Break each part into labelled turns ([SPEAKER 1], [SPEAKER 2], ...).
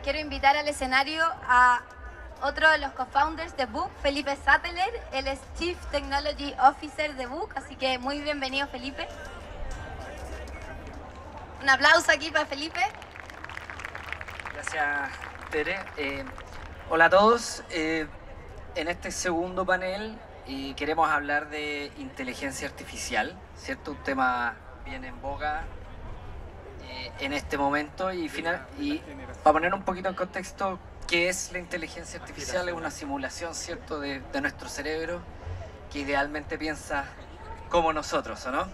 [SPEAKER 1] quiero invitar al escenario a otro de los co-founders de Book, Felipe Sattler. Él es Chief Technology Officer de Book, así que muy bienvenido, Felipe. Un aplauso aquí para Felipe.
[SPEAKER 2] Gracias, Tere. Hola a todos. En este segundo panel queremos hablar de inteligencia artificial, ¿cierto? Un tema bien en boga en este momento y para poner un poquito en contexto, ¿qué es la inteligencia artificial? Es una simulación, ¿cierto?, de nuestro cerebro que idealmente piensa como nosotros, ¿o no?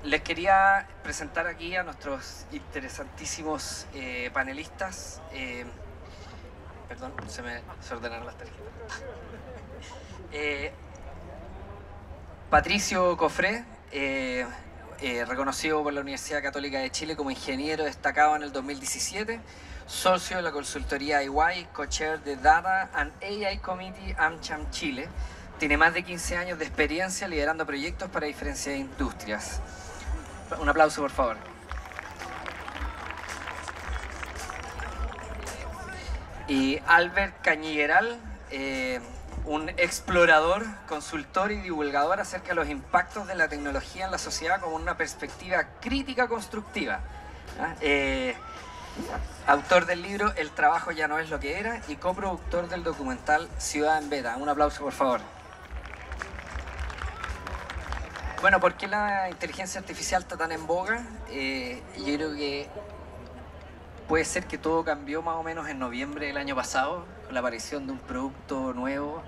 [SPEAKER 2] Les quería presentar aquí a nuestros interesantísimos panelistas. Perdón, se me desordenaron las tarjetas. Patricio Cofré, reconocido por la Universidad Católica de Chile como ingeniero destacado en el 2017, socio de la consultoría EY, co-chair de Data and AI Committee AmCham Chile. Tiene más de 15 años de experiencia liderando proyectos para diferentes industrias. Un aplauso, por favor. Y Albert Cañigueral, un explorador, consultor y divulgador acerca de los impactos de la tecnología en la sociedad con una perspectiva crítica constructiva. Autor del libro El trabajo ya no es lo que era y coproductor del documental Ciudad en Beta. Un aplauso, por favor. Bueno, ¿por qué la inteligencia artificial está tan en boga? Yo creo que puede ser que todo cambió más o menos en noviembre del año pasado, con la aparición de un producto nuevo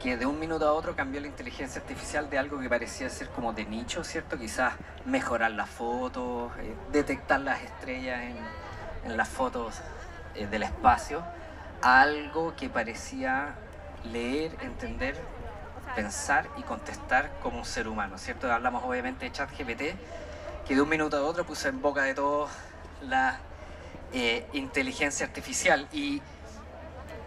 [SPEAKER 2] que de un minuto a otro cambió la inteligencia artificial de algo que parecía ser como de nicho, ¿cierto? Quizás mejorar las fotos, detectar las estrellas en las fotos del espacio, a algo que parecía leer, entender, pensar y contestar como un ser humano, ¿cierto? Hablamos obviamente de ChatGPT, que de un minuto a otro puso en boca de todos la inteligencia artificial. Y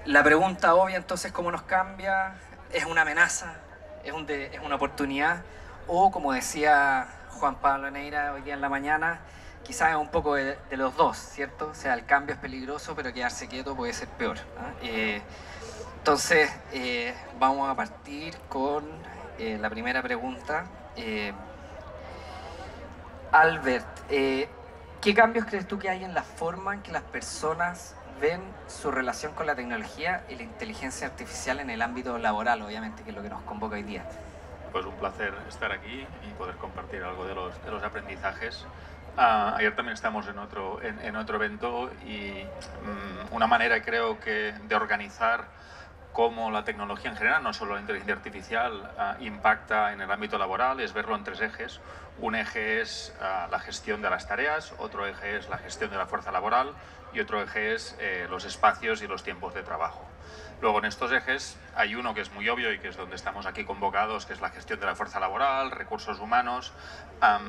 [SPEAKER 2] la pregunta obvia entonces, ¿cómo nos cambia? ¿Es una amenaza? ¿Es una oportunidad? O, como decía Juan Pablo Neira hoy día en la mañana, quizás es un poco de los dos, ¿cierto? O sea, el cambio es peligroso, pero quedarse quieto puede ser peor, ¿eh? Entonces, vamos a partir con la primera pregunta. Albert, ¿qué cambios crees tú que hay en la forma en que las personas ven su relación con la tecnología y la inteligencia artificial en el ámbito laboral, obviamente, que es lo que nos convoca hoy día?
[SPEAKER 3] Pues un placer estar aquí y poder compartir algo de los aprendizajes. Ayer también estamos en otro evento y una manera, creo que, de organizar cómo la tecnología en general, no solo la inteligencia artificial, impacta en el ámbito laboral, es verlo en tres ejes. Un eje es la gestión de las tareas, otro eje es la gestión de la fuerza laboral y otro eje es los espacios y los tiempos de trabajo. Luego, en estos ejes hay uno que es muy obvio y que es donde estamos aquí convocados, que es la gestión de la fuerza laboral, recursos humanos.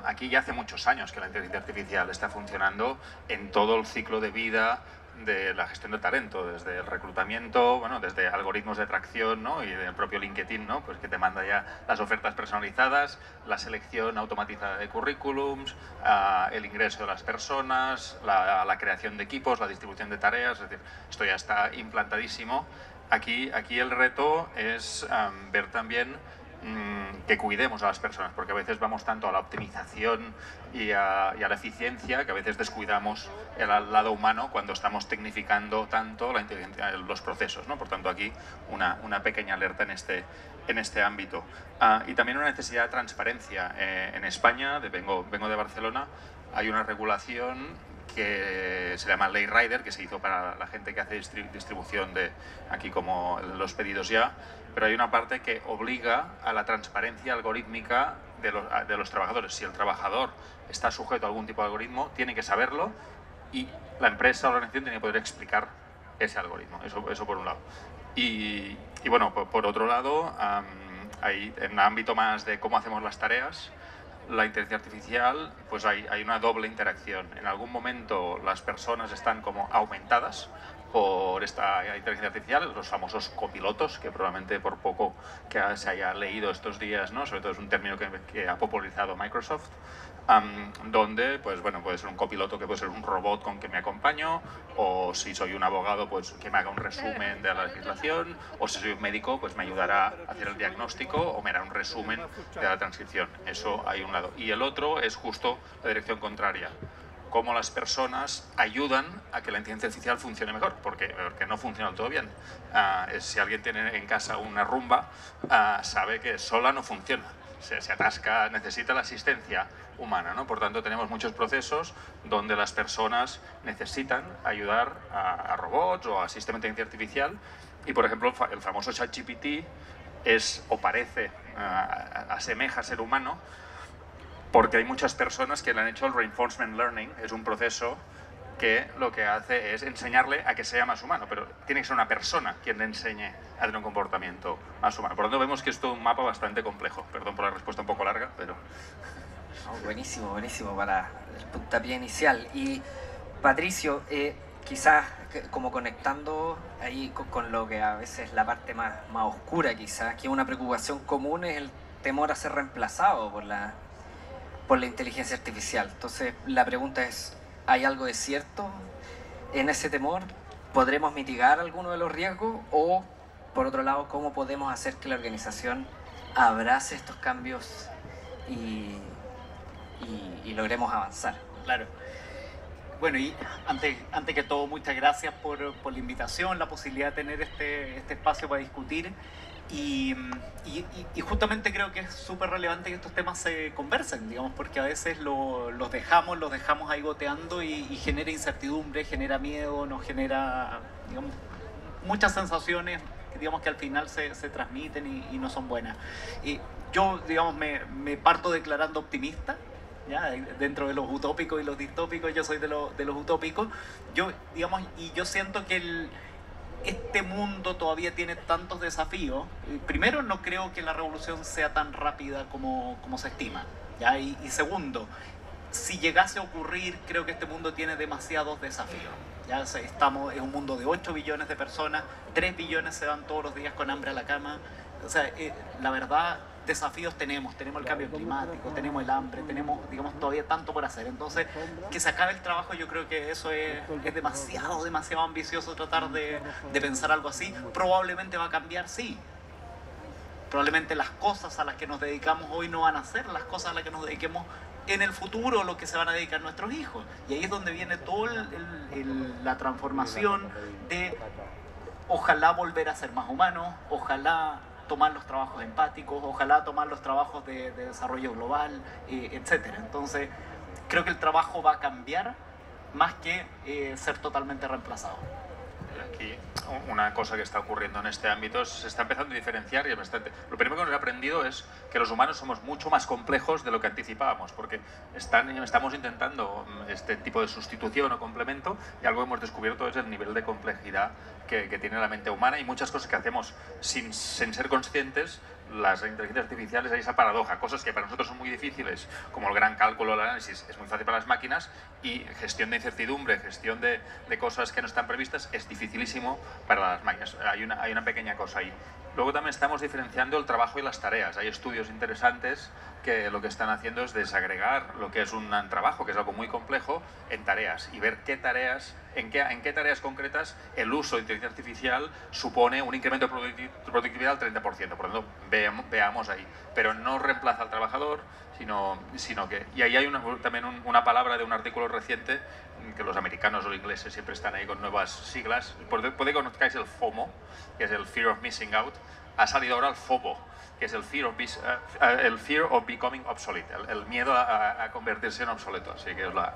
[SPEAKER 3] Aquí ya hace muchos años que la inteligencia artificial está funcionando en todo el ciclo de vida de la gestión de talento, desde el reclutamiento, bueno, desde algoritmos de atracción, ¿no? Y del propio LinkedIn, ¿no? Pues que te manda ya las ofertas personalizadas, la selección automatizada de currículums, el ingreso de las personas, la creación de equipos, la distribución de tareas, es decir, esto ya está implantadísimo. Aquí el reto es ver también que cuidemos a las personas, porque a veces vamos tanto a la optimización y a la eficiencia que a veces descuidamos el lado humano cuando estamos tecnificando tanto la inteligencia, los procesos, ¿no? Por tanto, aquí una pequeña alerta en este ámbito. Y también una necesidad de transparencia. En España, vengo de Barcelona, hay una regulación que se llama Ley Rider, que se hizo para la gente que hace distribución de aquí como los pedidos ya, pero hay una parte que obliga a la transparencia algorítmica de los trabajadores. Si el trabajador está sujeto a algún tipo de algoritmo, tiene que saberlo y la empresa o la organización tiene que poder explicar ese algoritmo. Eso por un lado. Y bueno, por otro lado, en el ámbito más de cómo hacemos las tareas, la inteligencia artificial, pues hay una doble interacción. En algún momento las personas están como aumentadas por esta inteligencia artificial, los famosos copilotos, que probablemente por poco que se haya leído estos días, ¿no? Sobre todo es un término que ha popularizado Microsoft, donde pues bueno, puede ser un copiloto que puede ser un robot con que me acompaño, o si soy un abogado pues que me haga un resumen de la legislación, o si soy un médico pues me ayudará a hacer el diagnóstico o me hará un resumen de la transcripción. Eso hay un lado. Y el otro es justo la dirección contraria, cómo las personas ayudan a que la inteligencia artificial funcione mejor, porque no funciona todo bien. Si alguien tiene en casa una Rumba, sabe que sola no funciona, se atasca, necesita la asistencia humana, ¿no? Por tanto, tenemos muchos procesos donde las personas necesitan ayudar a robots o a sistemas de inteligencia artificial, y por ejemplo el famoso ChatGPT es, o parece, asemeja a ser humano, porque hay muchas personas que le han hecho el reinforcement learning. Es un proceso que lo que hace es enseñarle a que sea más humano, pero tiene que ser una persona quien le enseñe a tener un comportamiento más humano. Por lo tanto, vemos que es todo un mapa bastante complejo. Perdón por la respuesta un poco larga, pero...
[SPEAKER 2] Buenísimo, buenísimo para el puntapié inicial. Y Patricio, quizás como conectando ahí con lo que a veces es la parte más oscura, quizás, que una preocupación común es el temor a ser reemplazado por la inteligencia artificial. Entonces la pregunta es, ¿hay algo de cierto en ese temor? ¿Podremos mitigar alguno de los riesgos? O, por otro lado, ¿cómo podemos hacer que la organización abrace estos cambios y logremos avanzar?
[SPEAKER 4] Claro. Bueno, y antes que todo, muchas gracias por la invitación, la posibilidad de tener este espacio para discutir. Y justamente creo que es súper relevante que estos temas se conversen, digamos, porque a veces los dejamos ahí goteando y genera incertidumbre, genera miedo, nos genera, digamos, muchas sensaciones, digamos, que al final se transmiten y no son buenas. Y yo, digamos, me parto declarando optimista, ¿ya? Dentro de los utópicos y los distópicos, yo soy de los utópicos. Yo siento que este mundo todavía tiene tantos desafíos. Primero, no creo que la revolución sea tan rápida como se estima, ¿ya? Y segundo, si llegase a ocurrir, creo que este mundo tiene demasiados desafíos. Ya es un mundo de 8 billones de personas, 3 billones se van todos los días con hambre a la cama. O sea, la verdad, desafíos tenemos el cambio climático, tenemos el hambre, tenemos, digamos, todavía tanto por hacer. Entonces, que se acabe el trabajo, yo creo que eso es demasiado ambicioso tratar de pensar algo así. Probablemente va a cambiar, sí. Probablemente las cosas a las que nos dedicamos hoy no van a ser las cosas a las que nos dediquemos en el futuro, lo que se van a dedicar nuestros hijos. Y ahí es donde viene toda la transformación de ojalá volver a ser más humanos, ojalá tomar los trabajos empáticos, ojalá tomar los trabajos de desarrollo global, etc. Entonces, creo que el trabajo va a cambiar más que ser totalmente reemplazado.
[SPEAKER 3] Aquí una cosa que está ocurriendo en este ámbito se está empezando a diferenciar y es bastante. Lo primero que nos he aprendido es que los humanos somos mucho más complejos de lo que anticipábamos, porque estamos intentando este tipo de sustitución o complemento, y algo que hemos descubierto es el nivel de complejidad que tiene la mente humana, y muchas cosas que hacemos sin ser conscientes. Las inteligencias artificiales, hay esa paradoja, cosas que para nosotros son muy difíciles, como el gran cálculo, el análisis, es muy fácil para las máquinas, y gestión de incertidumbre, gestión de cosas que no están previstas, es dificilísimo para las máquinas. Hay una pequeña cosa ahí. Luego también estamos diferenciando el trabajo y las tareas. Hay estudios interesantes que lo que están haciendo es desagregar lo que es un trabajo, que es algo muy complejo, en tareas, y ver qué tareas, en qué tareas concretas el uso de inteligencia artificial supone un incremento de productividad del 30%. Por lo tanto, veamos ahí. Pero no reemplaza al trabajador, sino que... Y ahí hay también una palabra de un artículo reciente, que los americanos o los ingleses siempre están ahí con nuevas siglas. Puede que conozcáis el FOMO, que es el Fear of Missing Out. Ha salido ahora el FOBO, que es el Fear of Becoming Obsolete, el miedo a convertirse en obsoleto. Así que os la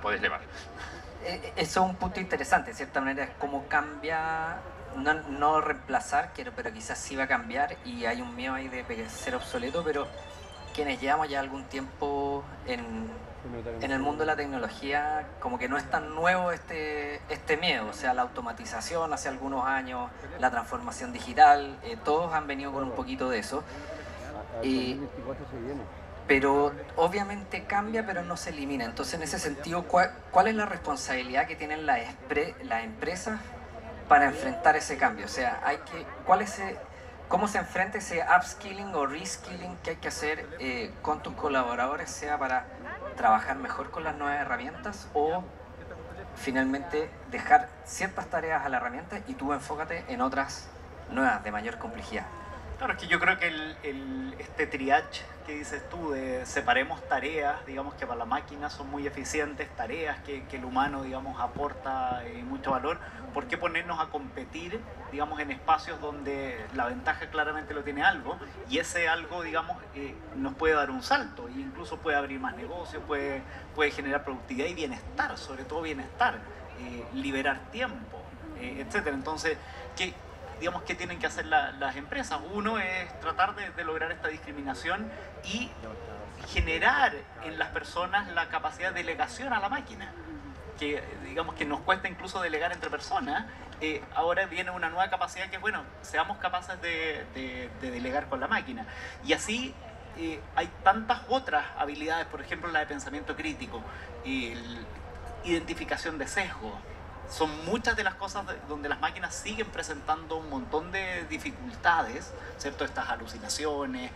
[SPEAKER 3] podéis llevar.
[SPEAKER 2] Eso es un punto interesante, de cierta manera, es cómo cambia, no reemplazar, pero quizás sí va a cambiar, y hay un miedo ahí de ser obsoleto, pero quienes llevamos ya algún tiempo en el mundo de la tecnología, como que no es tan nuevo este miedo. O sea, la automatización hace algunos años, la transformación digital, todos han venido con un poquito de eso. pero obviamente cambia, pero no se elimina. Entonces, en ese sentido, ¿cuál es la responsabilidad que tienen las empresas para enfrentar ese cambio? O sea, ¿cómo se enfrenta ese upskilling o reskilling que hay que hacer con tus colaboradores, sea para trabajar mejor con las nuevas herramientas o finalmente dejar ciertas tareas a la herramienta y tú enfócate en otras nuevas de mayor complejidad?
[SPEAKER 4] Claro, es que yo creo que este triage que dices tú, de separemos tareas, digamos que para la máquina son muy eficientes, tareas que el humano, digamos, aporta mucho valor. ¿Por qué ponernos a competir, digamos, en espacios donde la ventaja claramente lo tiene algo y ese algo, digamos, nos puede dar un salto e incluso puede abrir más negocios, puede generar productividad y bienestar, sobre todo bienestar, liberar tiempo, etcétera? Entonces, ¿qué tienen que hacer las empresas? Uno es tratar de lograr esta discriminación y generar en las personas la capacidad de delegación a la máquina, que digamos que nos cuesta incluso delegar entre personas. Ahora viene una nueva capacidad que es, bueno, seamos capaces de delegar con la máquina. Y así hay tantas otras habilidades, por ejemplo la de pensamiento crítico, identificación de sesgo. Son muchas de las cosas donde las máquinas siguen presentando un montón de dificultades, ¿cierto? Estas alucinaciones,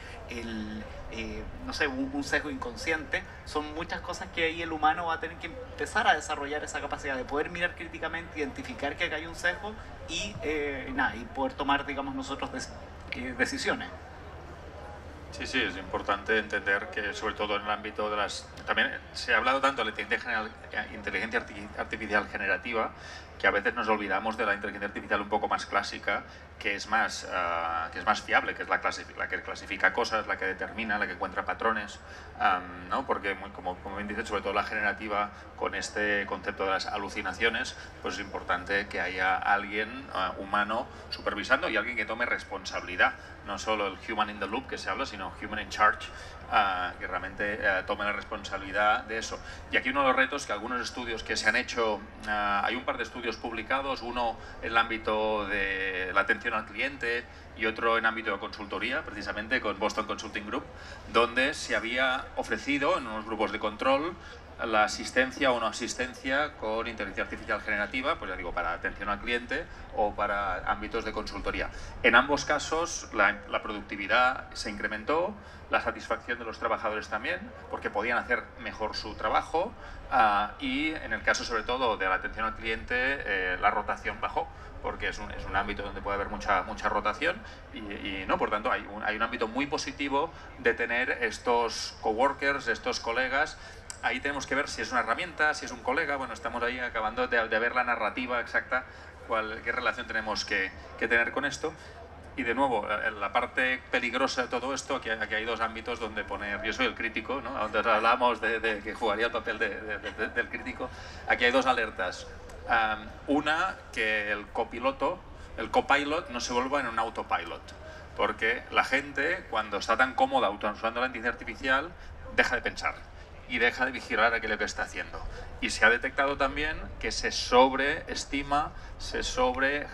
[SPEAKER 4] no sé, un sesgo inconsciente. Son muchas cosas que ahí el humano va a tener que empezar a desarrollar esa capacidad de poder mirar críticamente, identificar que acá hay un sesgo y poder tomar, digamos, nosotros decisiones.
[SPEAKER 3] Sí, sí, es importante entender que, sobre todo en el ámbito de las... También se ha hablado tanto de la inteligencia artificial generativa, que a veces nos olvidamos de la inteligencia artificial un poco más clásica, que es más fiable, que es la que clasifica cosas, la que determina, la que encuentra patrones, ¿no? Porque, como bien dices, sobre todo la generativa, con este concepto de las alucinaciones, pues es importante que haya alguien humano supervisando y alguien que tome responsabilidad, no solo el human in the loop que se habla, sino human in charge, que realmente tome la responsabilidad de eso. Y aquí uno de los retos que algunos estudios que se han hecho, hay un par de estudios publicados, uno en el ámbito de la atención al cliente y otro en ámbito de consultoría, precisamente con Boston Consulting Group, donde se había ofrecido en unos grupos de control la asistencia o no asistencia con inteligencia artificial generativa, pues ya digo, para atención al cliente o para ámbitos de consultoría. En ambos casos la productividad se incrementó, la satisfacción de los trabajadores también, porque podían hacer mejor su trabajo, y en el caso sobre todo de la atención al cliente, la rotación bajó, porque es un ámbito donde puede haber mucha rotación y no, por tanto hay un ámbito muy positivo de tener estos coworkers, estos colegas. Ahí tenemos que ver si es una herramienta, si es un colega. Bueno, estamos ahí acabando de ver la narrativa exacta, qué relación tenemos que tener con esto. Y de nuevo, la parte peligrosa de todo esto, aquí hay dos ámbitos donde poner... Yo soy el crítico, ¿no? Donde hablamos de que jugaría el papel del crítico. Aquí hay dos alertas. Una, que el copilot no se vuelva en un autopilot. Porque la gente, cuando está tan cómoda usando la inteligencia artificial, deja de pensar y deja de vigilar aquello que está haciendo. Y se ha detectado también que se sobreestima,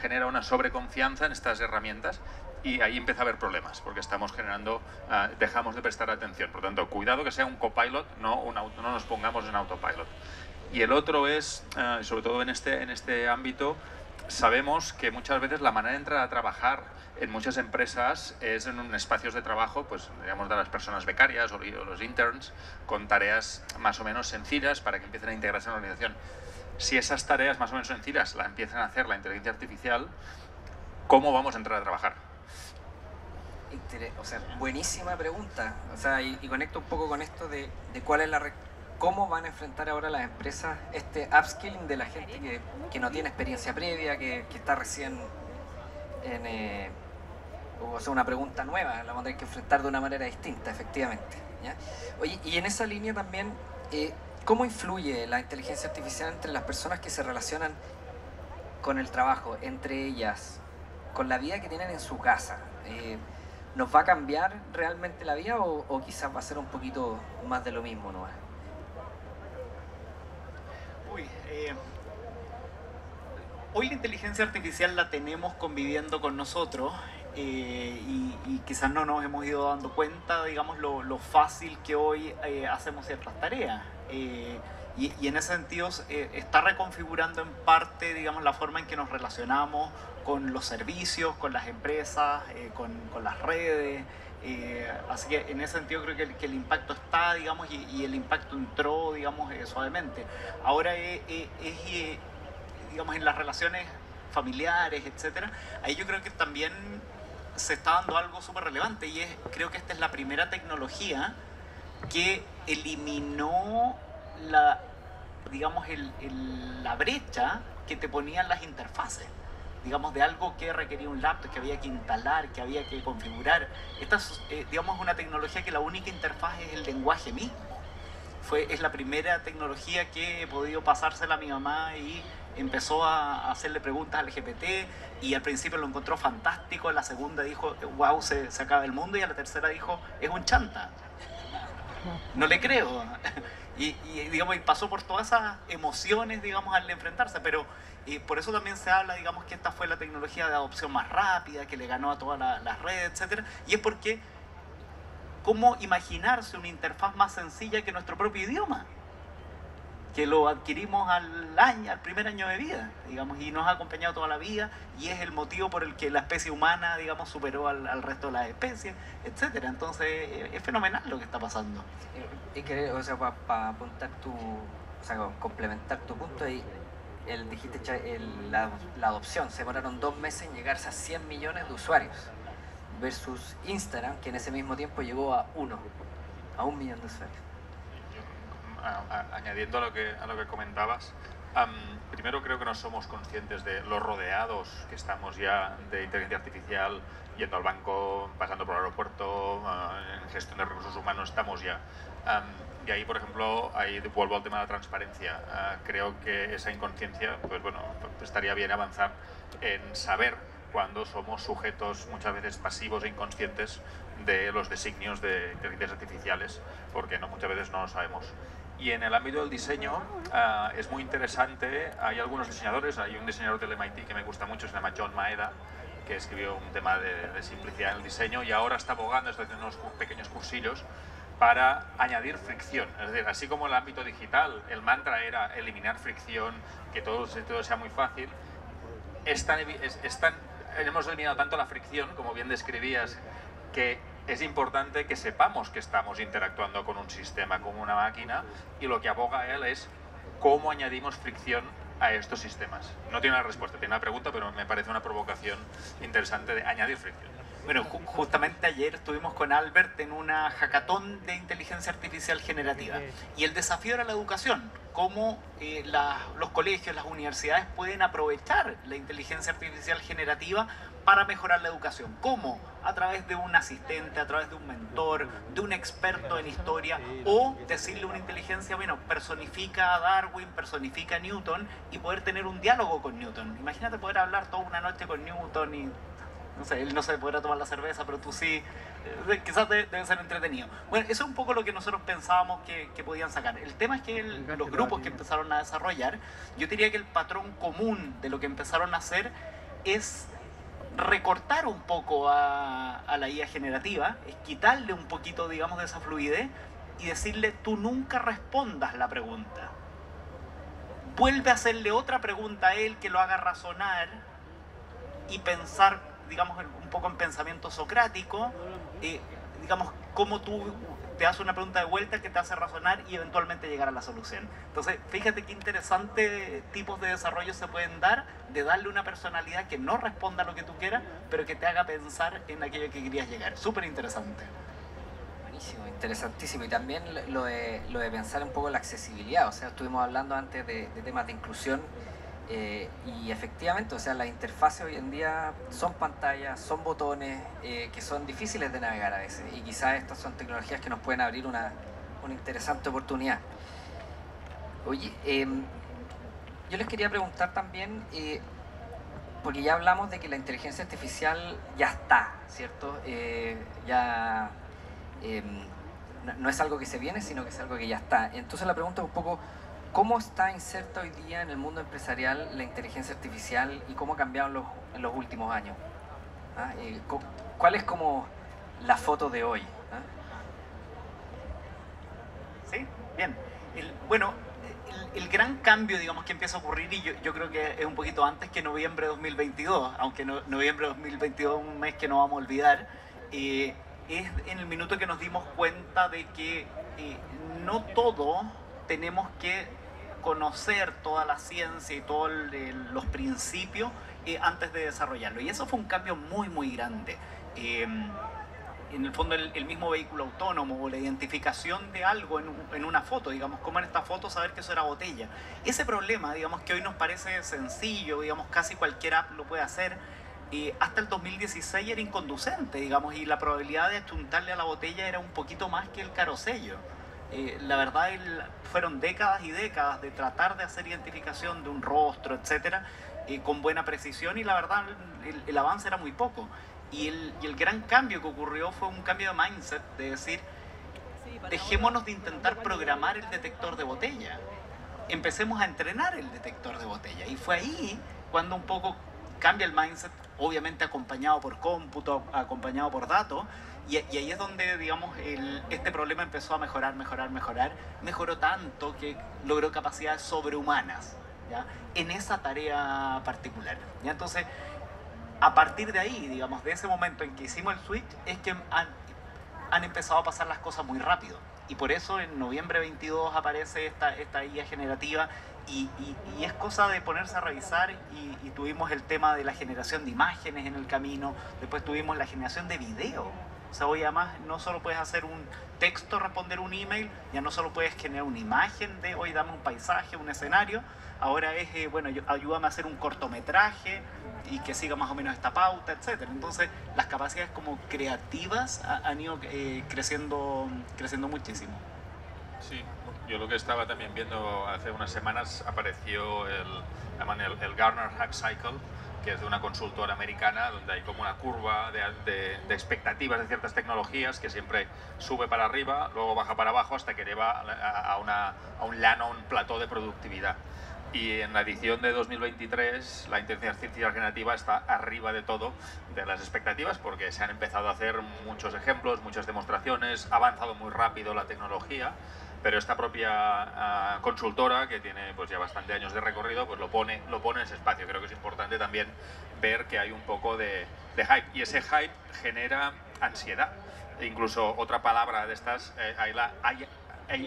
[SPEAKER 3] genera una sobreconfianza en estas herramientas y ahí empieza a haber problemas, porque estamos dejamos de prestar atención. Por lo tanto, cuidado que sea un copilot, no nos pongamos en autopilot. Y el otro es, sobre todo en este ámbito, sabemos que muchas veces la manera de entrar a trabajar en muchas empresas es en espacios de trabajo, pues digamos, de las personas becarias o los interns, con tareas más o menos sencillas para que empiecen a integrarse en la organización. Si esas tareas más o menos sencillas la empiezan a hacer la inteligencia artificial, ¿cómo vamos a entrar a trabajar?
[SPEAKER 2] O sea, buenísima pregunta. O sea, y conecto un poco con esto de cuál es cómo van a enfrentar ahora las empresas este upskilling de la gente que no tiene experiencia previa, que está recién o sea, una pregunta nueva, la vamos a tener que enfrentar de una manera distinta, efectivamente, ¿ya? Oye, y en esa línea también, ¿cómo influye la inteligencia artificial entre las personas que se relacionan con el trabajo, entre ellas, con la vida que tienen en su casa? ¿Nos va a cambiar realmente la vida o quizás va a ser un poquito más de lo mismo, ¿no?
[SPEAKER 4] Hoy la inteligencia artificial la tenemos conviviendo con nosotros y quizás no nos hemos ido dando cuenta, digamos, lo fácil que hoy hacemos ciertas tareas. Y en ese sentido está reconfigurando en parte, digamos, la forma en que nos relacionamos con los servicios, con las empresas, con las redes. Así que en ese sentido creo que el impacto está, digamos, y el impacto entró, digamos, suavemente. Ahora digamos, en las relaciones familiares, etcétera, ahí yo creo que también se está dando algo súper relevante y creo que esta es la primera tecnología que eliminó digamos, la brecha que te ponían las interfaces, digamos, de algo que requería un laptop, que había que instalar, que había que configurar. Esta es, digamos, una tecnología que la única interfaz es el lenguaje mismo. Es la primera tecnología que he podido pasársela a mi mamá y empezó a hacerle preguntas al GPT y al principio lo encontró fantástico, a la segunda dijo, wow, se acaba el mundo, y a la tercera dijo, es un chanta. No le creo. Y digamos, y pasó por todas esas emociones, digamos, al enfrentarse, pero por eso también se habla, digamos, que esta fue la tecnología de adopción más rápida, que le ganó a todas las redes, etcétera, y es porque ¿cómo imaginarse una interfaz más sencilla que nuestro propio idioma? Que lo adquirimos al primer año de vida, digamos, y nos ha acompañado toda la vida, y es el motivo por el que la especie humana, digamos, superó al resto de las especies, etcétera. Entonces, es fenomenal lo que está pasando.
[SPEAKER 2] O sea, para apuntar o sea, complementar tu punto, dijiste la adopción, se demoraron 2 meses en llegarse a 100 millones de usuarios, versus Instagram, que en ese mismo tiempo llegó a 1 millón de usuarios.
[SPEAKER 3] Añadiendo a lo que comentabas, primero creo que no somos conscientes de los rodeados que estamos ya de inteligencia artificial, yendo al banco, pasando por el aeropuerto, en gestión de recursos humanos, estamos ya. Y ahí, por ejemplo, vuelvo al tema de la transparencia. Creo que esa inconsciencia, pues bueno, estaría bien avanzar en saber cuando somos sujetos muchas veces pasivos e inconscientes de los designios de inteligencias artificiales, porque muchas veces no lo sabemos. Y en el ámbito del diseño es muy interesante, hay algunos diseñadores, hay un diseñador del MIT que me gusta mucho, se llama John Maeda, que escribió un tema de simplicidad en el diseño y ahora está abogando, está haciendo unos pequeños cursillos para añadir fricción. Es decir, así como en el ámbito digital el mantra era eliminar fricción, que todo sea muy fácil, hemos eliminado tanto la fricción, como bien describías, que es importante que sepamos que estamos interactuando con un sistema, con una máquina, y lo que aboga él es cómo añadimos fricción a estos sistemas. No tiene una respuesta, tiene una pregunta, pero me parece una provocación interesante de añadir fricción.
[SPEAKER 4] Bueno, justamente ayer estuvimos con Albert en una hackathon de inteligencia artificial generativa y el desafío era la educación, cómo los colegios, las universidades pueden aprovechar la inteligencia artificial generativa para mejorar la educación. ¿Cómo? A través de un asistente, a través de un mentor, de un experto en historia, o decirle a una inteligencia, bueno, personifica a Darwin, personifica a Newton, y poder tener un diálogo con Newton. Imagínate poder hablar toda una noche con Newton y no sé, él no se podrá tomar la cerveza, pero tú sí. Quizás debe ser entretenido. Bueno, eso es un poco lo que nosotros pensábamos que podían sacar. El tema es que los grupos que empezaron a desarrollar, yo diría que el patrón común de lo que empezaron a hacer es recortar un poco a la IA generativa, es quitarle un poquito, digamos, de esa fluidez y decirle, tú nunca respondas la pregunta. Vuelve a hacerle otra pregunta a él que lo haga razonar y pensar, digamos, un poco en pensamiento socrático, digamos, cómo tú te haces una pregunta de vuelta que te hace razonar y eventualmente llegar a la solución. Entonces, fíjate qué interesantes tipos de desarrollo se pueden dar, de darle una personalidad que no responda a lo que tú quieras, pero que te haga pensar en aquello que querías llegar. Súper interesante.
[SPEAKER 2] Buenísimo, interesantísimo. Y también lo de pensar un poco en la accesibilidad. O sea, estuvimos hablando antes de temas de inclusión. Y efectivamente, o sea, las interfaces hoy en día son pantallas, son botones que son difíciles de navegar a veces, y quizás estas son tecnologías que nos pueden abrir una interesante oportunidad. Oye, yo les quería preguntar también, porque ya hablamos de que la inteligencia artificial ya está, ¿cierto? No es algo que se viene, sino que es algo que ya está. Entonces la pregunta es un poco, ¿cómo está inserta hoy día en el mundo empresarial la inteligencia artificial y cómo ha cambiado en los últimos años? ¿ah? ¿Cuál es como la foto de hoy? ¿Ah?
[SPEAKER 4] Sí, bien. Bueno, el gran cambio, digamos, que empieza a ocurrir, y yo creo que es un poquito antes que noviembre de 2022, aunque noviembre de 2022 es un mes que no vamos a olvidar, es en el minuto que nos dimos cuenta de que no todo tenemos que conocer toda la ciencia y todos los principios antes de desarrollarlo. Y eso fue un cambio muy, muy grande. En el fondo el mismo vehículo autónomo o la identificación de algo en una foto, digamos, como en esta foto saber que eso era botella. Ese problema, digamos, que hoy nos parece sencillo, digamos, casi cualquier app lo puede hacer, hasta el 2016 era inconducente, digamos, y la probabilidad de achuntarle a la botella era un poquito más que el carosello. La verdad, fueron décadas y décadas de tratar de hacer identificación de un rostro, etcétera, con buena precisión, y la verdad el avance era muy poco. Y el gran cambio que ocurrió fue un cambio de mindset, de decir, dejémonos de intentar programar el detector de botella, empecemos a entrenar el detector de botella. Y fue ahí cuando un poco cambia el mindset, obviamente acompañado por cómputo, acompañado por datos, y ahí es donde, digamos, este problema empezó a mejorar, mejoró tanto que logró capacidades sobrehumanas, ¿ya?, en esa tarea particular, ¿ya? Entonces, a partir de ahí, digamos, de ese momento en que hicimos el switch, es que han empezado a pasar las cosas muy rápido. Y por eso en noviembre 22 aparece esta IA generativa, y es cosa de ponerse a revisar, y tuvimos el tema de la generación de imágenes en el camino, después tuvimos la generación de video. O sea, hoy además no solo puedes hacer un texto, responder un email, ya no solo puedes generar una imagen de, hoy dame un paisaje, un escenario, ahora es, bueno, ayúdame a hacer un cortometraje y que siga más o menos esta pauta, etc. Entonces, las capacidades como creativas han ido creciendo muchísimo.
[SPEAKER 3] Sí, yo lo que estaba también viendo hace unas semanas, apareció el Gartner Hype Cycle, que es de una consultora americana, donde hay como una curva de expectativas de ciertas tecnologías que siempre sube para arriba, luego baja para abajo hasta que lleva a un plató de productividad. Y en la edición de 2023 la inteligencia artificial generativa está arriba de todo de las expectativas, porque se han empezado a hacer muchos ejemplos, muchas demostraciones, ha avanzado muy rápido la tecnología, pero esta propia consultora, que tiene pues ya bastante años de recorrido, pues lo pone en ese espacio. Creo que es importante también ver que hay un poco de hype, y ese hype genera ansiedad. E incluso otra palabra de estas, hay la en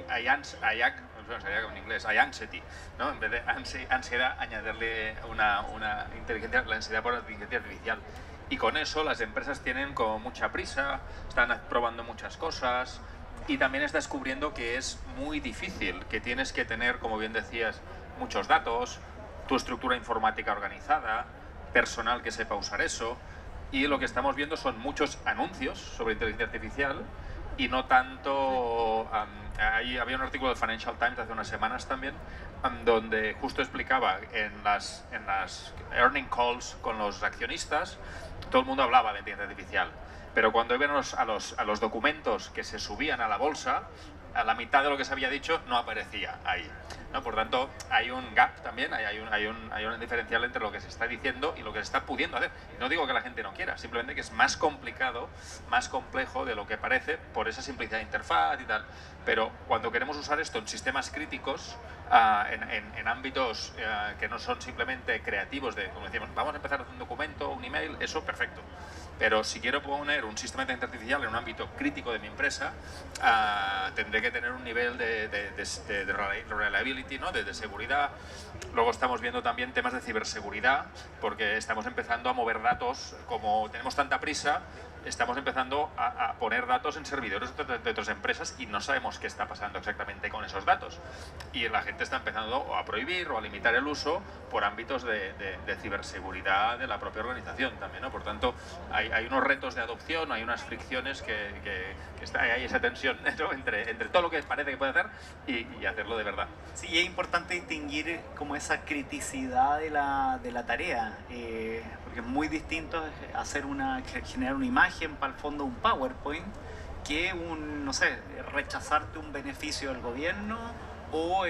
[SPEAKER 3] inglés, anxiety, ¿no? En vez de ansiedad, añadirle la ansiedad por la inteligencia artificial. Y con eso las empresas tienen como mucha prisa, están probando muchas cosas, y también estás descubriendo que es muy difícil, que tienes que tener, como bien decías, muchos datos, tu estructura informática organizada, personal que sepa usar eso, y lo que estamos viendo son muchos anuncios sobre inteligencia artificial, y no tanto... había un artículo del Financial Times hace unas semanas también, donde justo explicaba en las earning calls con los accionistas, todo el mundo hablaba de inteligencia artificial, pero cuando iban a los documentos que se subían a la bolsa, a la mitad de lo que se había dicho no aparecía ahí, ¿no? Por tanto, hay un gap también, hay un diferencial entre lo que se está diciendo y lo que se está pudiendo hacer. No digo que la gente no quiera, simplemente que es más complicado, más complejo de lo que parece, por esa simplicidad de interfaz y tal. Pero cuando queremos usar esto en sistemas críticos, en ámbitos que no son simplemente creativos, como decíamos, vamos a empezar a hacer un documento, un email, eso perfecto. Pero si quiero poner un sistema de inteligencia artificial en un ámbito crítico de mi empresa, tendré que tener un nivel de reliability, ¿no? de seguridad. Luego estamos viendo también temas de ciberseguridad, porque estamos empezando a mover datos, como tenemos tanta prisa, estamos empezando a poner datos en servidores de otras empresas y no sabemos qué está pasando exactamente con esos datos. Y la gente está empezando a prohibir o a limitar el uso por ámbitos de ciberseguridad de la propia organización también, ¿no? Por tanto, hay unos retos de adopción, hay unas fricciones hay esa tensión, ¿no? entre todo lo que parece que puede hacer y hacerlo de verdad.
[SPEAKER 4] Sí, es importante distinguir como esa criticidad de la tarea, porque es muy distinto generar una imagen para el fondo un PowerPoint que no sé, rechazarte un beneficio del gobierno o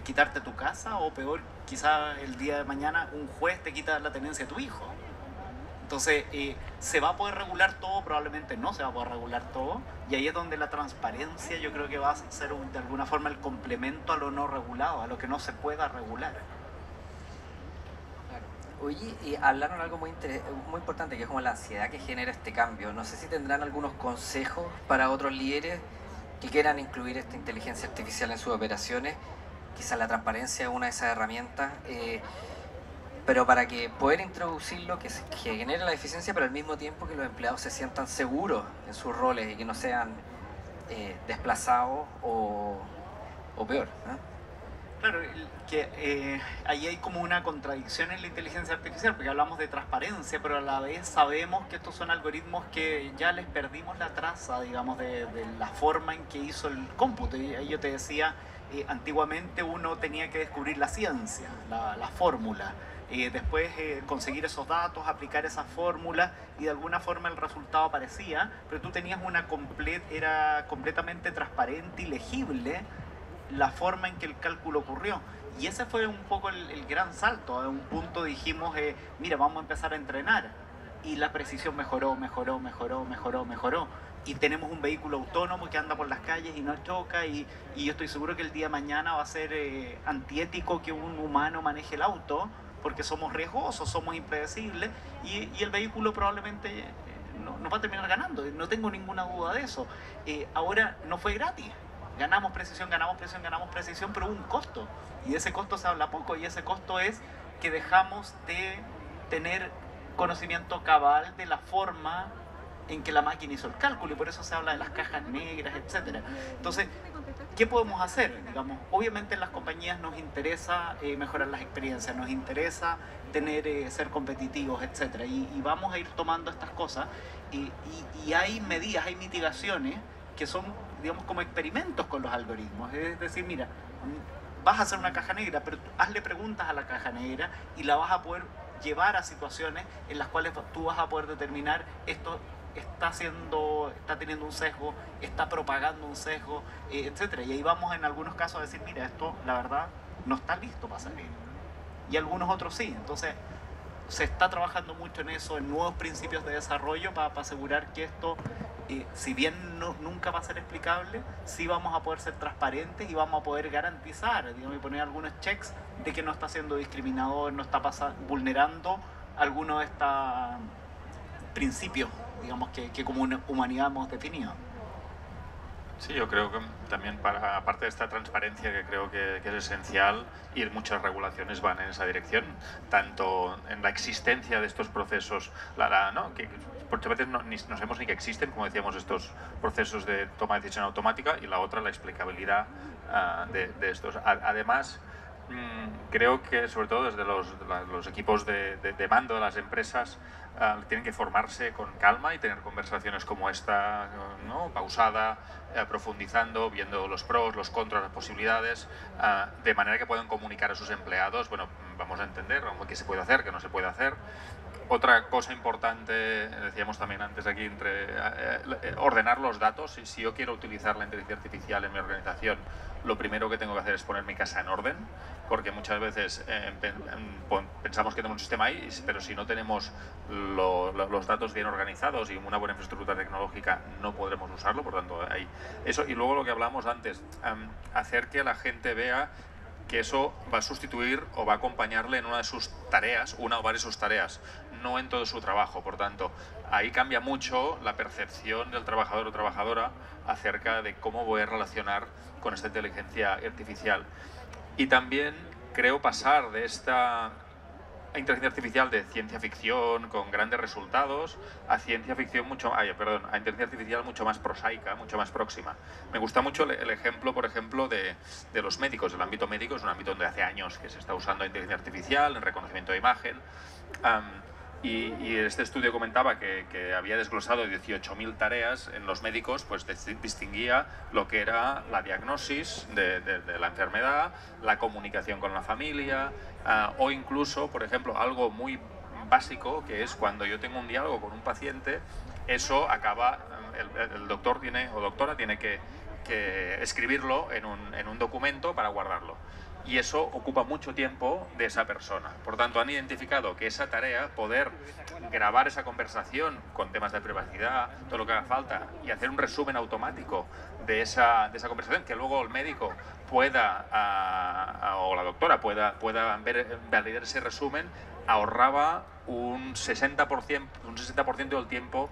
[SPEAKER 4] quitarte tu casa, o peor, quizá el día de mañana un juez te quita la tenencia de tu hijo. Entonces, ¿se va a poder regular todo? Probablemente no se va a poder regular todo. Y ahí es donde la transparencia yo creo que va a ser de alguna forma el complemento a lo no regulado, a lo que no se pueda regular.
[SPEAKER 2] Oye, y hablaron algo muy importante, que es como la ansiedad que genera este cambio. No sé si tendrán algunos consejos para otros líderes que quieran incluir esta inteligencia artificial en sus operaciones. Quizás la transparencia es una de esas herramientas, pero para que poder introducirlo, que genere la eficiencia, pero al mismo tiempo que los empleados se sientan seguros en sus roles y que no sean desplazados o peor, ¿no?
[SPEAKER 4] Claro, que ahí hay como una contradicción en la inteligencia artificial, porque hablamos de transparencia, pero a la vez sabemos que estos son algoritmos que ya les perdimos la traza, digamos, de la forma en que hizo el cómputo. Y ahí yo te decía, antiguamente uno tenía que descubrir la ciencia, la fórmula, después conseguir esos datos, aplicar esa fórmula, y de alguna forma el resultado aparecía, pero tú tenías era completamente transparente y legible la forma en que el cálculo ocurrió. Y ese fue un poco el gran salto. A un punto dijimos, mira, vamos a empezar a entrenar. Y la precisión mejoró. Y tenemos un vehículo autónomo que anda por las calles y no choca. Y yo estoy seguro que el día de mañana va a ser antiético que un humano maneje el auto, porque somos riesgosos, somos impredecibles. Y el vehículo probablemente nos va a terminar ganando. No tengo ninguna duda de eso. Ahora no fue gratis. Ganamos precisión, pero hubo un costo. Y de ese costo se habla poco, y ese costo es que dejamos de tener conocimiento cabal de la forma en que la máquina hizo el cálculo, y por eso se habla de las cajas negras, etc. Entonces, ¿qué podemos hacer? Digamos, obviamente en las compañías nos interesa mejorar las experiencias, nos interesa ser competitivos, etc. Y vamos a ir tomando estas cosas, y hay medidas, hay mitigaciones que son, digamos, como experimentos con los algoritmos. Es decir, mira, vas a hacer una caja negra, pero hazle preguntas a la caja negra y la vas a poder llevar a situaciones en las cuales tú vas a poder determinar esto está teniendo un sesgo, está propagando un sesgo, etc. Y ahí vamos en algunos casos a decir, mira, esto la verdad no está listo para salir. Y algunos otros sí. Entonces, se está trabajando mucho en eso, en nuevos principios de desarrollo para asegurar que esto, si bien nunca va a ser explicable, sí vamos a poder ser transparentes y vamos a poder garantizar, digamos, y poner algunos checks de que no está siendo discriminador, no está vulnerando alguno de estos principios, digamos, que como humanidad hemos definido.
[SPEAKER 3] Sí, yo creo que también, aparte de esta transparencia que creo que es esencial, y muchas regulaciones van en esa dirección, tanto en la existencia de estos procesos, ¿no? que muchas veces no sabemos ni que existen, como decíamos, estos procesos de toma de decisión automática, y la otra, la explicabilidad de estos. Además, creo que sobre todo desde los equipos de mando de las empresas tienen que formarse con calma y tener conversaciones como esta, ¿no? Pausada, profundizando, viendo los pros, los contras, las posibilidades, de manera que puedan comunicar a sus empleados, bueno, vamos a entender qué se puede hacer, qué no se puede hacer. Otra cosa importante, decíamos también antes aquí, ordenar los datos. Si yo quiero utilizar la inteligencia artificial en mi organización, lo primero que tengo que hacer es poner mi casa en orden, porque muchas veces pensamos que tenemos un sistema ahí, pero si no tenemos los datos bien organizados y una buena infraestructura tecnológica, no podremos usarlo. Por tanto, hay eso. Y luego lo que hablamos antes, hacer que la gente vea que eso va a sustituir o va a acompañarle en una de sus tareas, una o varias de sus tareas, no en todo su trabajo. Por tanto, ahí cambia mucho la percepción del trabajador o trabajadora acerca de cómo voy a relacionar con esta inteligencia artificial. Y también creo pasar de esta inteligencia artificial de ciencia ficción con grandes resultados a ciencia ficción a inteligencia artificial mucho más prosaica, mucho más próxima. Me gusta mucho el ejemplo, por ejemplo, de los médicos. El ámbito médico es un ámbito donde hace años que se está usando inteligencia artificial en reconocimiento de imagen. Y este estudio comentaba que había desglosado 18.000 tareas en los médicos, pues distinguía lo que era la diagnosis de la enfermedad, la comunicación con la familia, o incluso, por ejemplo, algo muy básico, que es cuando yo tengo un diálogo con un paciente, eso acaba, el doctor o doctora tiene que escribirlo en un documento para guardarlo. y eso ocupa mucho tiempo de esa persona. Por tanto, han identificado que esa tarea, poder grabar esa conversación con temas de privacidad, todo lo que haga falta, y hacer un resumen automático de esa conversación, que luego el médico pueda, o la doctora pueda validar ese resumen, ahorraba un 60% del tiempo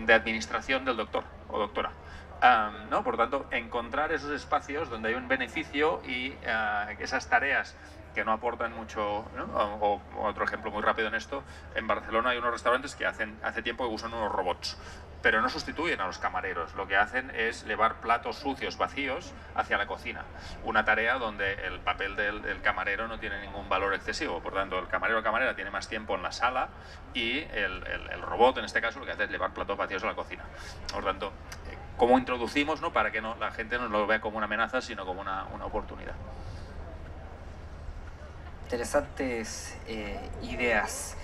[SPEAKER 3] de administración del doctor o doctora. ¿No? Por tanto, encontrar esos espacios donde hay un beneficio y esas tareas que no aportan mucho, ¿no? O otro ejemplo muy rápido en esto, en Barcelona hay unos restaurantes que hace tiempo que usan unos robots, pero no sustituyen a los camareros. Lo que hacen es llevar platos sucios, vacíos, hacia la cocina. Una tarea donde el papel del camarero no tiene ningún valor excesivo. Por tanto, el camarero o camarera tiene más tiempo en la sala y el robot, en este caso, lo que hace es llevar platos vacíos a la cocina. Por tanto, ¿cómo introducimos, ¿no? Para que la gente no lo vea como una amenaza, sino como una oportunidad?
[SPEAKER 2] Interesantes ideas.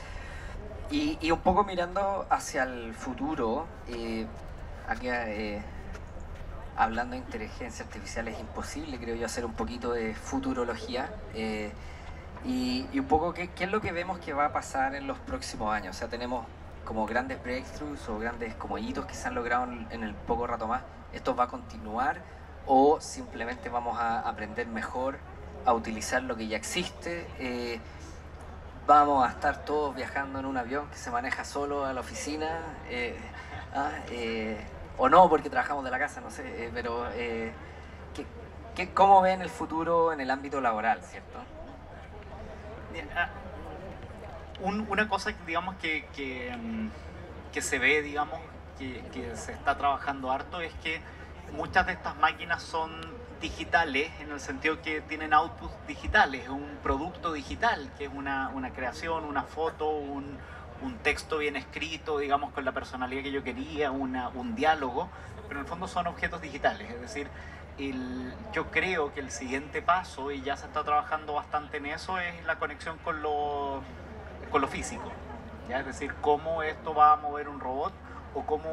[SPEAKER 2] Y un poco mirando hacia el futuro, aquí hablando de inteligencia artificial es imposible, creo yo, hacer un poquito de futurología. Y un poco qué es lo que vemos que va a pasar en los próximos años. O sea, tenemos como grandes breakthroughs o grandes como hitos que se han logrado en el poco rato más. ¿Esto va a continuar o simplemente vamos a aprender mejor a utilizar lo que ya existe? Vamos a estar todos viajando en un avión que se maneja solo a la oficina, o no, porque trabajamos de la casa, no sé, pero ¿cómo ven el futuro en el ámbito laboral, cierto?
[SPEAKER 4] Una cosa, digamos, que se ve, digamos, que se está trabajando harto es que muchas de estas máquinas son digitales, en el sentido que tienen outputs digitales, un producto digital, que es una creación, una foto, un texto bien escrito, digamos, con la personalidad que yo quería, un diálogo, pero en el fondo son objetos digitales. Es decir, yo creo que el siguiente paso, y ya se está trabajando bastante en eso, es la conexión con lo físico, ¿ya? Es decir, cómo esto va a mover un robot, o cómo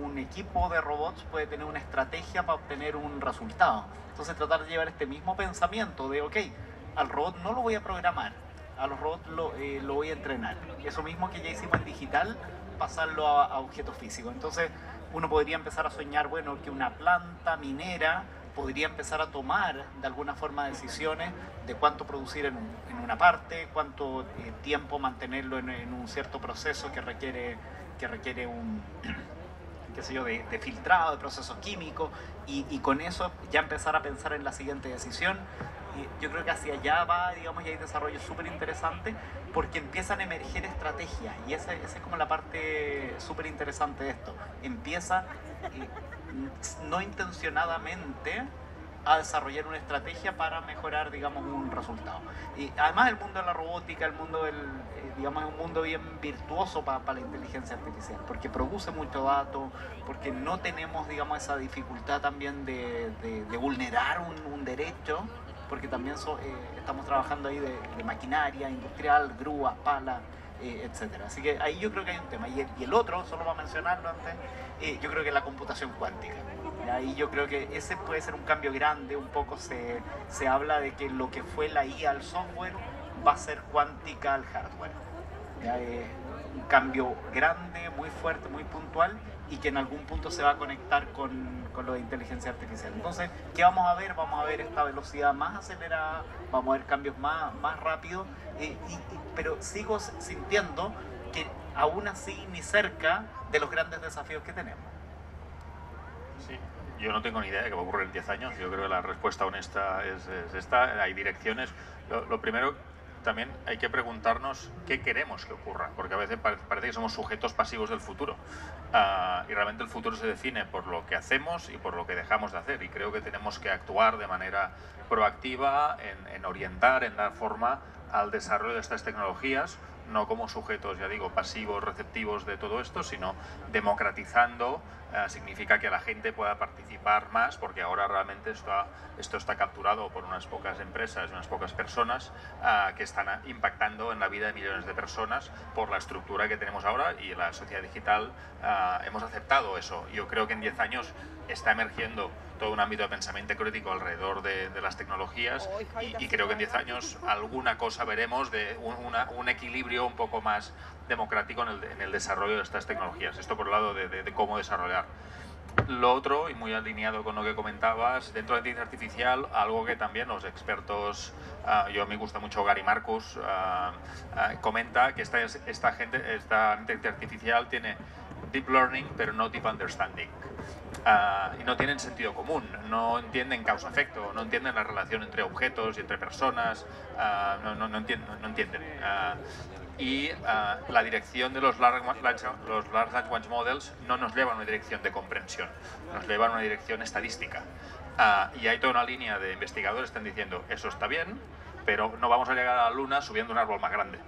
[SPEAKER 4] un equipo de robots puede tener una estrategia para obtener un resultado. Entonces tratar de llevar este mismo pensamiento de, ok, al robot no lo voy a programar, a los robots lo voy a entrenar. Eso mismo que ya hicimos en digital, pasarlo a objetos físicos. Entonces uno podría empezar a soñar, bueno, que una planta minera podría empezar a tomar de alguna forma decisiones de cuánto producir en una parte, cuánto tiempo mantenerlo en un cierto proceso que requiere un, qué sé yo, de filtrado, de procesos químicos, y con eso ya empezar a pensar en la siguiente decisión. Y yo creo que hacia allá va, digamos, y hay desarrollos súper interesantes porque empiezan a emerger estrategias, y esa es como la parte súper interesante de esto. Empieza no intencionadamente a desarrollar una estrategia para mejorar, digamos, un resultado. Y además el mundo de la robótica, el mundo digamos, es un mundo bien virtuoso para la inteligencia artificial, porque produce mucho dato, porque no tenemos, digamos, esa dificultad también de vulnerar un derecho, porque también estamos trabajando ahí de maquinaria industrial, grúas, palas, etcétera. Así que ahí yo creo que hay un tema. Y el otro, solo para mencionarlo antes, yo creo que es la computación cuántica. Ahí yo creo que ese puede ser un cambio grande. Un poco se habla de que lo que fue la IA al software va a ser cuántica al hardware. Un cambio grande, muy fuerte, muy puntual, y que en algún punto se va a conectar con lo de inteligencia artificial. Entonces, ¿qué vamos a ver? Vamos a ver esta velocidad más acelerada, vamos a ver cambios más rápidos, pero sigo sintiendo que aún así ni cerca de los grandes desafíos que tenemos.
[SPEAKER 3] Sí, yo no tengo ni idea de qué va a ocurrir en 10 años. Yo creo que la respuesta honesta es esta. Hay direcciones. Lo primero, también hay que preguntarnos qué queremos que ocurra, porque a veces parece que somos sujetos pasivos del futuro, y realmente el futuro se define por lo que hacemos y por lo que dejamos de hacer, y creo que tenemos que actuar de manera proactiva en orientar, en dar forma al desarrollo de estas tecnologías, no como sujetos, ya digo, pasivos, receptivos de todo esto, sino democratizando. Significa que la gente pueda participar más, porque ahora realmente esto está capturado por unas pocas empresas, unas pocas personas que están impactando en la vida de millones de personas por la estructura que tenemos ahora, y la sociedad digital hemos aceptado eso. Yo creo que en 10 años está emergiendo todo un ámbito de pensamiento crítico alrededor de las tecnologías y creo que en 10 años alguna cosa veremos de un equilibrio un poco más democrático en el desarrollo de estas tecnologías. Esto por el lado de cómo desarrollar. Lo otro, y muy alineado con lo que comentabas, dentro de la inteligencia artificial, algo que también los expertos, yo me gusta mucho Gary Marcus, comenta que esta inteligencia artificial tiene deep learning, pero no deep understanding. Y no tienen sentido común, no entienden causa-efecto, no entienden la relación entre objetos y entre personas, no entienden. Y la dirección de los Large Language Models no nos lleva a una dirección de comprensión, nos lleva a una dirección estadística. Y hay toda una línea de investigadores que están diciendo, eso está bien, pero no vamos a llegar a la Luna subiendo un árbol más grande.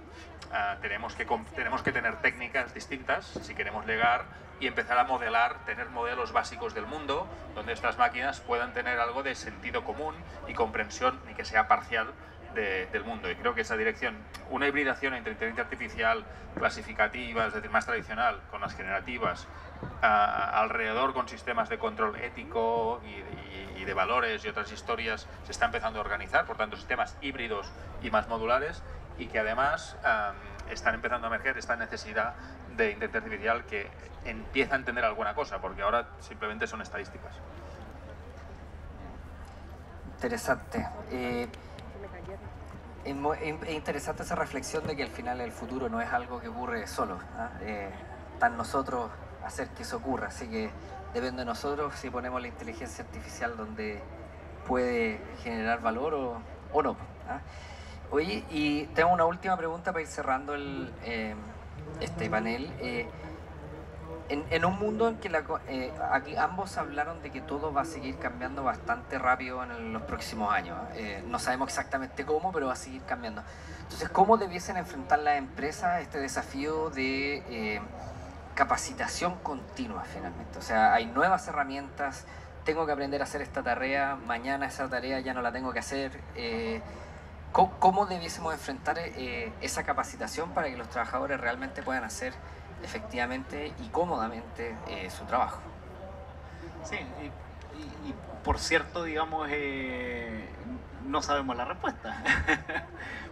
[SPEAKER 3] Tenemos que tener técnicas distintas si queremos llegar y empezar a modelar, tener modelos básicos del mundo donde estas máquinas puedan tener algo de sentido común y comprensión, y que sea parcial del mundo. Y creo que esa dirección, una hibridación entre inteligencia artificial clasificativa, es decir, más tradicional, con las generativas, alrededor con sistemas de control ético y de valores y otras historias, se está empezando a organizar, por tanto sistemas híbridos y más modulares, y que además están empezando a emerger esta necesidad de inteligencia artificial que empieza a entender alguna cosa, porque ahora simplemente son estadísticas.
[SPEAKER 2] Interesante. Es interesante esa reflexión de que al final el futuro no es algo que ocurre solo, está en nosotros hacer que eso ocurra, así que depende de nosotros si ponemos la inteligencia artificial donde puede generar valor o no. Oye, y tengo una última pregunta para ir cerrando este panel. En un mundo en que aquí ambos hablaron de que todo va a seguir cambiando bastante rápido en los próximos años. No sabemos exactamente cómo, pero va a seguir cambiando. Entonces, ¿cómo debiesen enfrentar las empresas este desafío de capacitación continua finalmente? O sea, hay nuevas herramientas, tengo que aprender a hacer esta tarea, mañana esa tarea ya no la tengo que hacer. ¿Cómo debiésemos enfrentar esa capacitación para que los trabajadores realmente puedan hacer efectivamente y cómodamente su trabajo?
[SPEAKER 4] Sí, y por cierto, digamos, no sabemos la respuesta,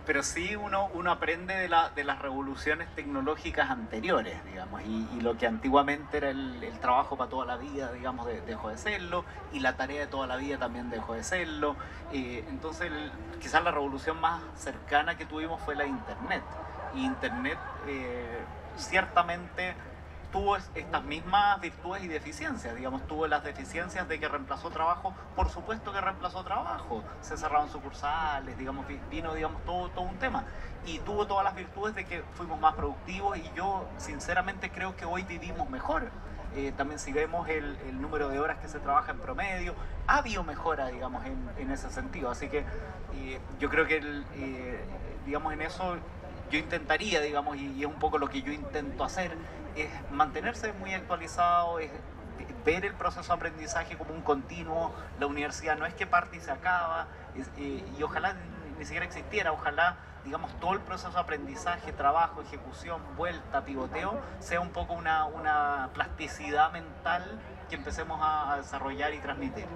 [SPEAKER 4] pero sí uno aprende de las revoluciones tecnológicas anteriores, digamos, y lo que antiguamente era el trabajo para toda la vida, digamos, dejó de serlo, y la tarea de toda la vida también dejó de serlo. Entonces, quizás la revolución más cercana que tuvimos fue la de Internet, y Internet ciertamente tuvo estas mismas virtudes y deficiencias, digamos, tuvo las deficiencias de que reemplazó trabajo, por supuesto que reemplazó trabajo, se cerraron sucursales, digamos, vino, digamos, todo un tema, y tuvo todas las virtudes de que fuimos más productivos, y yo sinceramente creo que hoy vivimos mejor. También si vemos el número de horas que se trabaja en promedio, ha habido mejora, digamos, en ese sentido, así que yo creo que, digamos, en eso yo intentaría, digamos, y es un poco lo que yo intento hacer, es mantenerse muy actualizado, es ver el proceso de aprendizaje como un continuo. La universidad no es que parte y se acaba, y ojalá ni siquiera existiera, ojalá, digamos, todo el proceso de aprendizaje, trabajo, ejecución, vuelta, pivoteo, sea un poco una plasticidad mental que empecemos a desarrollar y transmitir.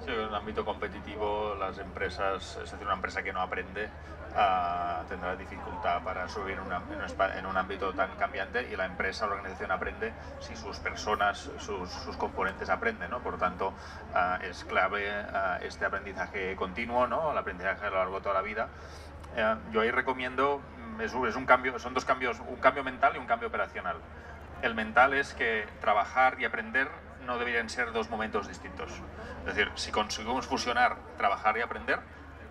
[SPEAKER 3] Sí, en el ámbito competitivo, las empresas, es decir, una empresa que no aprende tendrá dificultad para subir en un ámbito tan cambiante, y la empresa o la organización aprende si sus personas, sus componentes aprenden, ¿no? Por tanto, es clave este aprendizaje continuo, ¿no? El aprendizaje a lo largo de toda la vida. Yo ahí recomiendo, son dos cambios, un cambio mental y un cambio operacional. El mental es que trabajar y aprender no deberían ser dos momentos distintos. Es decir, si conseguimos fusionar trabajar y aprender,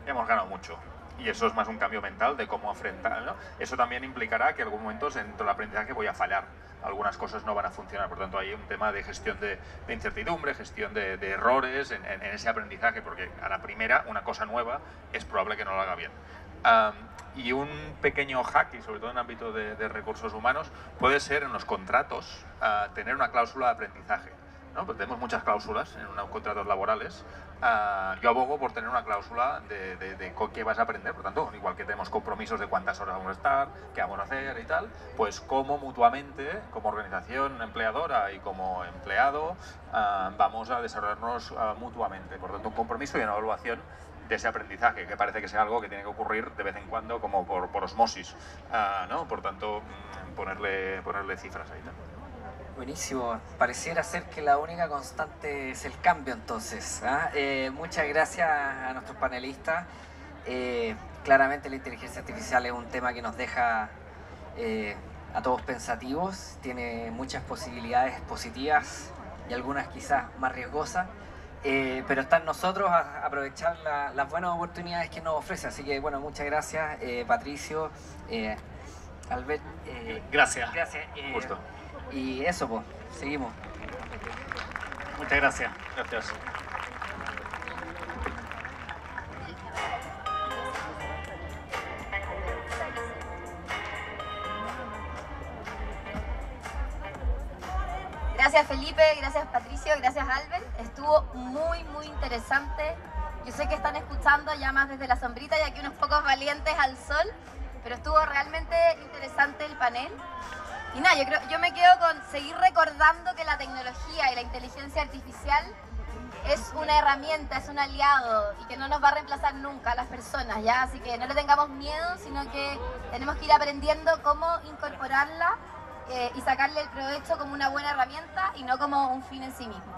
[SPEAKER 3] hemos ganado mucho. Y eso es más un cambio mental de cómo afrontar, ¿no? Eso también implicará que en algún momento dentro del aprendizaje voy a fallar. Algunas cosas no van a funcionar. Por tanto, hay un tema de gestión de incertidumbre, gestión de errores en ese aprendizaje, porque a la primera, una cosa nueva, es probable que no lo haga bien. Y un pequeño hack, y sobre todo en el ámbito de recursos humanos, puede ser en los contratos tener una cláusula de aprendizaje. ¿no? Pues tenemos muchas cláusulas en unos contratos laborales. Yo abogo por tener una cláusula de qué vas a aprender, por tanto, igual que tenemos compromisos de cuántas horas vamos a estar, qué vamos a hacer y tal, pues cómo mutuamente, como organización empleadora y como empleado, vamos a desarrollarnos mutuamente. Por tanto, un compromiso y una evaluación de ese aprendizaje, que parece que sea algo que tiene que ocurrir de vez en cuando como por osmosis, ¿no? Por tanto, ponerle cifras ahí también.
[SPEAKER 2] Buenísimo, pareciera ser que la única constante es el cambio entonces. Muchas gracias a nuestros panelistas. Claramente la inteligencia artificial es un tema que nos deja a todos pensativos, tiene muchas posibilidades positivas y algunas quizás más riesgosas, pero está en nosotros aprovechar las buenas oportunidades que nos ofrece. Así que bueno, muchas gracias Patricio, Albert.
[SPEAKER 4] Gracias.
[SPEAKER 3] Justo.
[SPEAKER 2] Y eso, pues, seguimos.
[SPEAKER 4] Muchas gracias.
[SPEAKER 3] Gracias.
[SPEAKER 1] Gracias Felipe, gracias Patricio, gracias Albert. Estuvo muy interesante. Yo sé que están escuchando ya más desde la sombrita, ya que unos pocos valientes al sol, pero estuvo realmente interesante el panel. Y nada, yo me quedo con seguir recordando que la tecnología y la inteligencia artificial es una herramienta, es un aliado y que no nos va a reemplazar nunca a las personas, ¿ya? Así que no le tengamos miedo, sino que tenemos que ir aprendiendo cómo incorporarla y sacarle el provecho como una buena herramienta y no como un fin en sí mismo.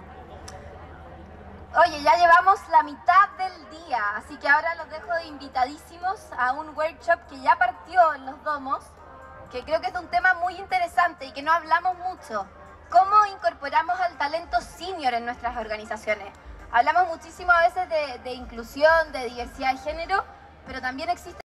[SPEAKER 1] Oye, ya llevamos la mitad del día, así que ahora los dejo invitadísimos a un workshop que ya partió en Los Domos, que creo que es un tema muy interesante y que no hablamos mucho. ¿Cómo incorporamos al talento senior en nuestras organizaciones? Hablamos muchísimo a veces de inclusión, de diversidad de género, pero también existe